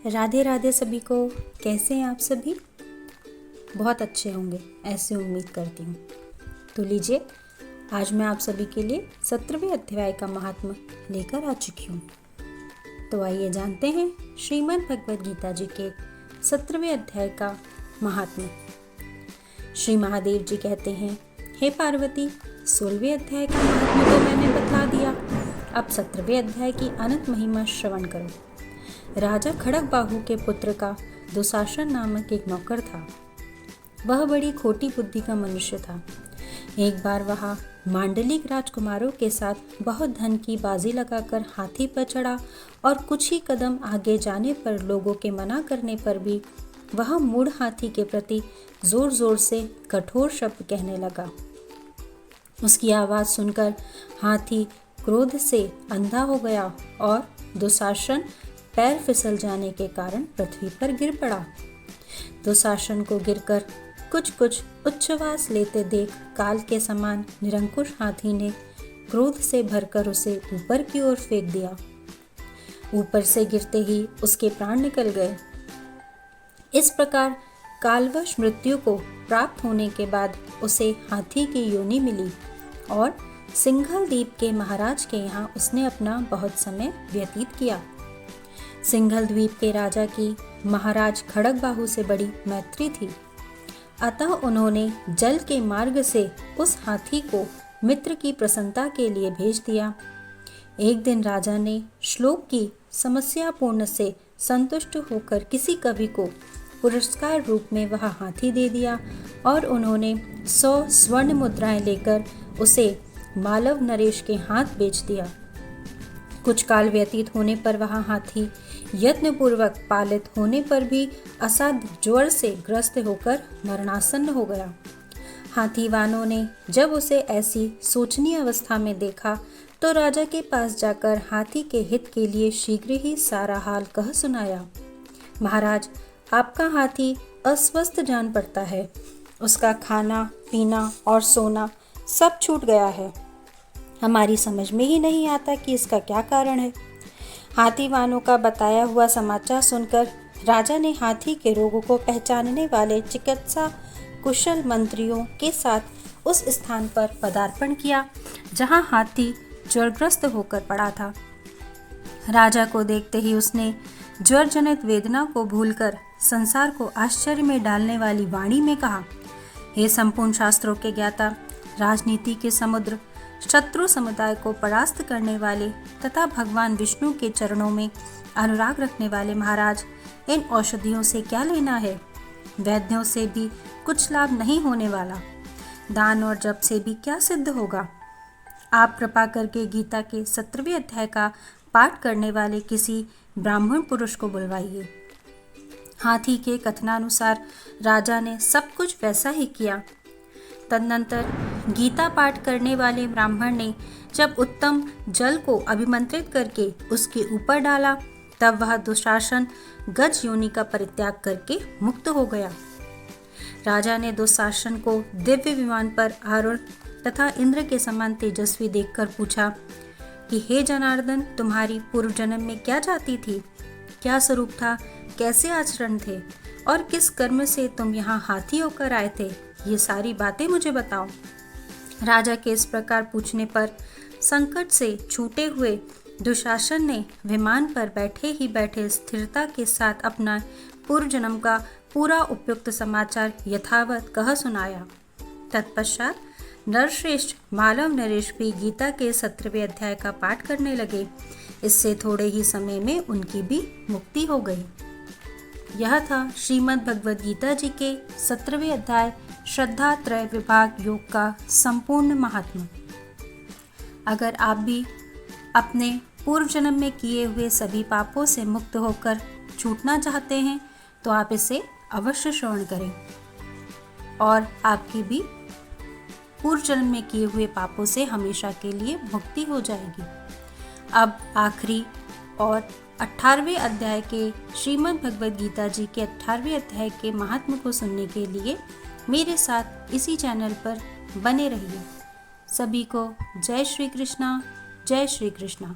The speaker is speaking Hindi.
राधे राधे सभी को। कैसे हैं आप सभी? बहुत अच्छे होंगे, ऐसे उम्मीद करती हूँ। तो लीजिए, आज मैं आप सभी के लिए 17वें अध्याय का महात्म्य लेकर आ चुकी हूँ। तो आइए जानते हैं श्रीमद् भगवद गीता जी के 17वें अध्याय का महात्म्य। श्री महादेव जी कहते हैं, हे पार्वती, 16वें अध्याय का महात्म्य तो मैंने बतला दिया, अब 17वें अध्याय की अनंत महिमा श्रवण करो। राजा खड़गबाहु के पुत्र का दुशासन नामक एक नौकर था। वह बड़ी खोटी बुद्धि का मनुष्य था। एक बार वह मांडलिक राजकुमारों के साथ बहुत धन की बाजी लगाकर हाथी पर चढ़ा और कुछ ही कदम आगे जाने पर लोगों के मना करने पर भी वह मूढ़ हाथी के प्रति जोर जोर से कठोर शब्द कहने लगा। उसकी आवाज़ सुनकर हाथी क्रोध से अंधा हो गया और दुशासन पैर फिसल जाने के कारण पृथ्वी पर गिर पड़ा। दुशासन को गिरकर कुछ उच्छ्वास लेते देख काल के समान निरंकुश हाथी ने क्रोध से भरकर उसे ऊपर की ओर फेंक दिया। ऊपर से गिरते ही उसके प्राण निकल गए। इस प्रकार कालवश मृत्यु को प्राप्त होने के बाद उसे हाथी की योनि मिली और सिंघल द्वीप के महाराज के यहाँ उसने अपना बहुत समय व्यतीत किया। सिंघल द्वीप के राजा की महाराज खड़गबाहु से बड़ी मैत्री थी, अतः उन्होंने जल के मार्ग से उस हाथी को मित्र की प्रसन्नता के लिए भेज दिया। एक दिन राजा ने श्लोक की समस्यापूर्ण से संतुष्ट होकर किसी कवि को पुरस्कार रूप में वह हाथी दे दिया और उन्होंने 100 स्वर्ण मुद्राएं लेकर उसे मालव नरेश के हाथ बेच दिया। कुछ काल व्यतीत होने पर वह हाथी यत्नपूर्वक पालित होने पर भी असाध्य ज्वर से ग्रस्त होकर मरणासन्न हो गया। हाथीवानों ने जब उसे ऐसी शोचनीय अवस्था में देखा तो राजा के पास जाकर हाथी के हित के लिए शीघ्र ही सारा हाल कह सुनाया। महाराज, आपका हाथी अस्वस्थ जान पड़ता है। उसका खाना पीना और सोना सब छूट गया है। हमारी समझ में ही नहीं आता कि इसका क्या कारण है। हाथीवानों का बताया हुआ समाचार सुनकर राजा ने हाथी के रोगों को पहचानने वाले चिकित्सा कुशल मंत्रियों के साथ उस स्थान पर पदार्पण किया जहां हाथी ज्वरग्रस्त होकर पड़ा था। राजा को देखते ही उसने ज्वर जनित वेदना को भूलकर संसार को आश्चर्य में डालने वाली वाणी में कहा, हे संपूर्ण शास्त्रों के ज्ञाता, राजनीति के समुद्र, शत्रु समुदाय को परास्त करने वाले तथा भगवान विष्णु के चरणों में अनुराग रखने वाले महाराज, इन औषधियों से क्या लेना है? वैद्यों से भी कुछ लाभ नहीं होने वाला। दान और जप से भी क्या सिद्ध होगा? आप कृपा करके गीता के 17वें अध्याय का पाठ करने वाले किसी ब्राह्मण पुरुष को बुलवाइए। हाथी के कथनानुसार राजा ने सब कुछ वैसा ही किया। तदनंतर गीता पाठ करने वाले ब्राह्मण ने जब उत्तम जल को अभिमंत्रित करके उसके ऊपर डाला तब वह दुशासन गज योनि का परित्याग करके मुक्त हो गया। राजा ने दुशासन को दिव्य विमान पर आरूढ़ तथा इंद्र के समान तेजस्वी देखकर पूछा कि हे जनार्दन, तुम्हारी पूर्व जन्म में क्या जाति थी, क्या स्वरूप था, कैसे आचरण थे और किस कर्म से तुम यहाँ हाथी होकर आए थे? ये सारी बातें मुझे बताओ। राजा के इस प्रकार पूछने पर संकट से छूटे हुए दुशासन ने विमान पर बैठे ही बैठे स्थिरता के साथ अपना पूर्व जन्म का पूरा उपयुक्त समाचार यथावत कह सुनाया। तत्पश्चात नरश्रेष्ठ मालव नरेश भी गीता के 17वें अध्याय का पाठ करने लगे। इससे थोड़े ही समय में उनकी भी मुक्ति हो गई। यह था श्रीमद् भगवद गीता जी के 17वें अध्याय श्रद्धा त्रय विभाग योग का संपूर्ण महात्म्य। अगर आप भी अपने पूर्व जन्म में किए हुए सभी पापों से मुक्त होकर छूटना चाहते हैं तो आप इसे अवश्य श्रवण करें और आपकी भी पूर्व जन्म में किए हुए पापों से हमेशा के लिए मुक्ति हो जाएगी। अब आखिरी और 18वें अध्याय के श्रीमद् भगवद गीता जी के 18वें अध्याय के महात्म्य को सुनने के लिए मेरे साथ इसी चैनल पर बने रहिए। सभी को जय श्री कृष्णा, जय श्री कृष्णा।